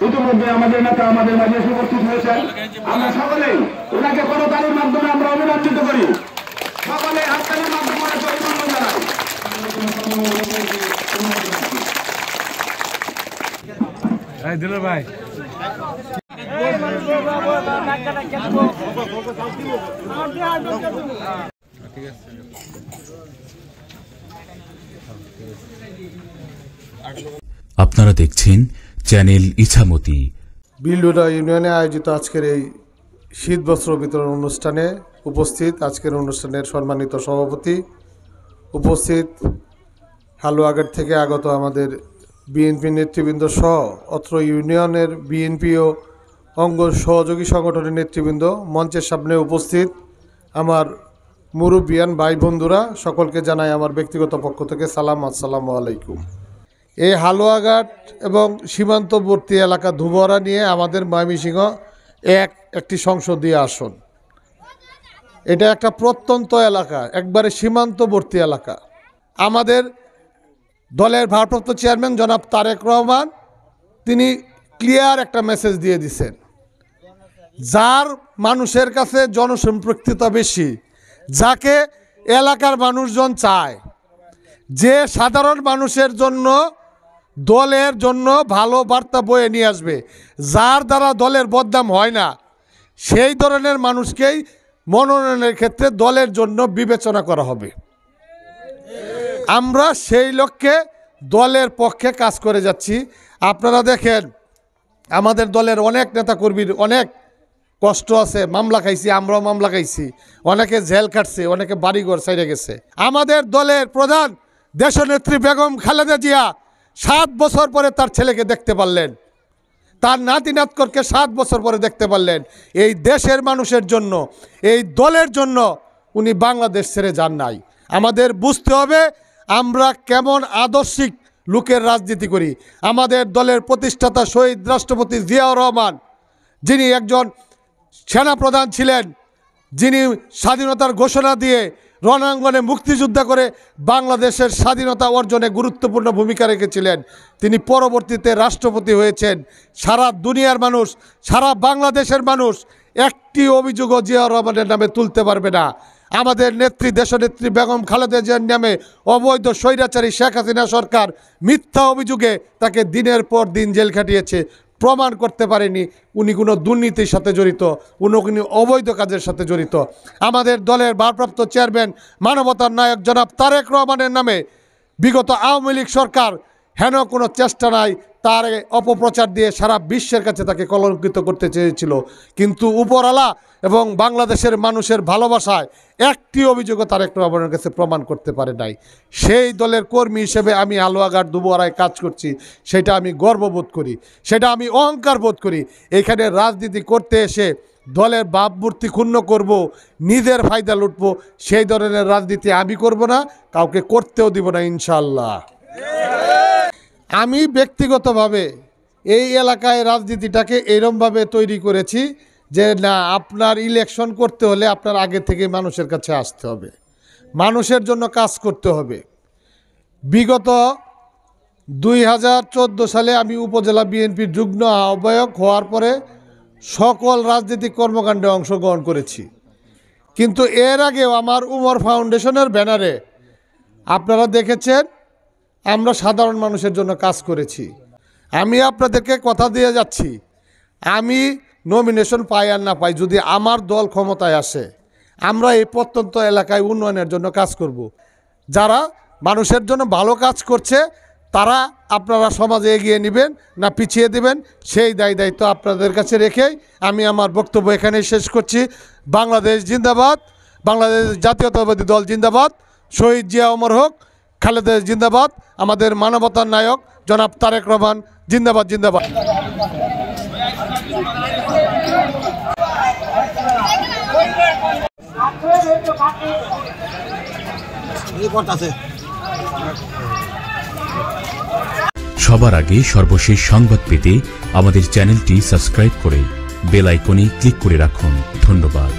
ইতিমধ্যে আমাদের নেতা আমাদের মাঝে উপস্থিত হয়েছেন। আমরা সকলেই ওনাকে করতালির মাধ্যমে আমরা অভিনন্দিত করি। সকলে হাততালির মাধ্যমে অভিনন্দন জানাই। ভাই আপনারা দেখছেন চ্যানেল ইছামতি। বিলডোডা ইউনিয়নে আয়োজিত আজকের এই শীত বস্ত্র বিতরণ অনুষ্ঠানে উপস্থিত আজকের অনুষ্ঠানের সম্মানিত সভাপতি, উপস্থিত হালুয়াঘাট থেকে আগত আমাদের বিএনপি নেতৃবৃন্দ সহ অত্র ইউনিয়নের বিএনপি ও অঙ্গ সহযোগী সংগঠনের নেতৃবৃন্দ, মঞ্চের সামনে উপস্থিত আমার মুরব্বিয়ান ভাই বন্ধুরা, সকলকে জানাই আমার ব্যক্তিগত পক্ষ থেকে সালাম, আসসালামু আলাইকুম। এই হালুয়াঘাট এবং সীমান্তবর্তী এলাকা ধুবরা নিয়ে আমাদের ময়মনসিংহ একটি সংসদীয় আসন। এটা একটা প্রত্যন্ত এলাকা, একবারে সীমান্তবর্তী এলাকা। আমাদের দলের ভারপ্রাপ্ত চেয়ারম্যান জনাব তারেক রহমান তিনি ক্লিয়ার একটা মেসেজ দিয়ে দিছেন, যার মানুষের কাছে জনসম্পৃক্ততা বেশি, যাকে এলাকার মানুষজন চায়, যে সাধারণ মানুষের জন্য দলের জন্য ভালো বার্তা বয়ে নিয়ে আসবে, যার দ্বারা দলের বদনাম হয় না, সেই ধরনের মানুষকেই মনোনয়নের ক্ষেত্রে দলের জন্য বিবেচনা করা হবে। আমরা সেই লক্ষ্যে দলের পক্ষে কাজ করে যাচ্ছি। আপনারা দেখেন আমাদের দলের অনেক নেতাকর্মীর অনেক কষ্ট আছে, মামলা খাইছি, আমরাও মামলা খাইছি, অনেকে জেল কাটছে, অনেকে বাড়িঘর ছাইড়ে গেছে। আমাদের দলের প্রধান দেশনেত্রী বেগম খালেদা জিয়া 7 বছর পরে তার ছেলেকে দেখতে পারলেন, তার নাতি নাতকরকে 7 বছর পরে দেখতে পারলেন। এই দেশের মানুষের জন্য, এই দলের জন্য উনি বাংলাদেশ ছেড়ে যান নাই। আমাদের বুঝতে হবে আমরা কেমন আদর্শিক লোকের রাজনীতি করি। আমাদের দলের প্রতিষ্ঠাতা শহীদ রাষ্ট্রপতি জিয়াউর রহমান, যিনি একজন সেনাপ্রধান ছিলেন, যিনি স্বাধীনতার ঘোষণা দিয়ে রণাঙ্গনে মুক্তিযুদ্ধ করে বাংলাদেশের স্বাধীনতা অর্জনে গুরুত্বপূর্ণ ভূমিকা রেখেছিলেন, তিনি পরবর্তীতে রাষ্ট্রপতি হয়েছেন। সারা দুনিয়ার মানুষ, সারা বাংলাদেশের মানুষ একটি অভিযোগও জিয়াউর রহমানের নামে তুলতে পারবে না। আমাদের নেত্রী দেশনেত্রী বেগম খালেদা জিয়ার নামে অবৈধ স্বৈরাচারী শেখ হাসিনা সরকার মিথ্যা অভিযোগে তাকে দিনের পর দিন জেল খাটিয়েছে, প্রমাণ করতে পারেনি উনি কোনো দুর্নীতির সাথে জড়িত, উনি অবৈধ কাজের সাথে জড়িত। আমাদের দলের ভারপ্রাপ্ত চেয়ারম্যান মানবতার নায়ক জনাব তারেক রহমানের নামে বিগত আওয়ামী লীগ সরকার হেন কোনো চেষ্টা নাই, তার অপপ্রচার দিয়ে সারা বিশ্বের কাছে তাকে কলঙ্কিত করতে চেয়েছিল, কিন্তু উপরওয়ালা এবং বাংলাদেশের মানুষের ভালোবাসায় একটি অভিযোগও তারেক রহমানের কাছে প্রমাণ করতে পারে নাই। সেই দলের কর্মী হিসেবে আমি হালুয়াঘাট দুবরায় কাজ করছি, সেটা আমি গর্ববোধ করি, সেটা আমি অহংকার বোধ করি। এখানে রাজনীতি করতে এসে দলের ভাবমূর্তি ক্ষুণ্ণ করব, নিজের ফায়দা লুটবো, সেই ধরনের রাজনীতি আমি করব না, কাউকে করতেও দিব না ইনশাআল্লাহ। আমি ব্যক্তিগতভাবে এই এলাকায় রাজনীতিটাকে এরমভাবে তৈরি করেছি যে না, আপনার ইলেকশন করতে হলে আপনার আগে থেকে মানুষের কাছে আসতে হবে, মানুষের জন্য কাজ করতে হবে। বিগত 2014 সালে আমি উপজেলা বিএনপির যুগ্ম আহ্বায়ক হওয়ার পরে সকল রাজনৈতিক কর্মকাণ্ডে অংশগ্রহণ করেছি, কিন্তু এর আগেও আমার উমর ফাউন্ডেশনের ব্যানারে আপনারা দেখেছেন আমরা সাধারণ মানুষের জন্য কাজ করেছি। আমি আপনাদেরকে কথা দিয়ে যাচ্ছি, আমি নমিনেশন পাই আর না পাই, যদি আমার দল ক্ষমতায় আসে আমরা এই প্রত্যন্ত এলাকায় উন্নয়নের জন্য কাজ করব। যারা মানুষের জন্য ভালো কাজ করছে তারা আপনারা সমাজে এগিয়ে নেবেন না পিছিয়ে দেবেন, সেই দায়িত্ব আপনাদের কাছে রেখেই আমি আমার বক্তব্য এখানেই শেষ করছি। বাংলাদেশ জিন্দাবাদ, বাংলাদেশ জাতীয়তাবাদী দল জিন্দাবাদ, শহীদ জিয়া অমর হোক, খালেদা জিন্দাবাদ, আমাদের মানবতার নায়ক জনাব তারেক রহমান জিন্দাবাদ জিন্দাবাদ। সবার আগে সর্বশেষ সংবাদ পেতে আমাদের চ্যানেলটি সাবস্ক্রাইব করে বেল আইকনে ক্লিক করে রাখুন। ধন্যবাদ।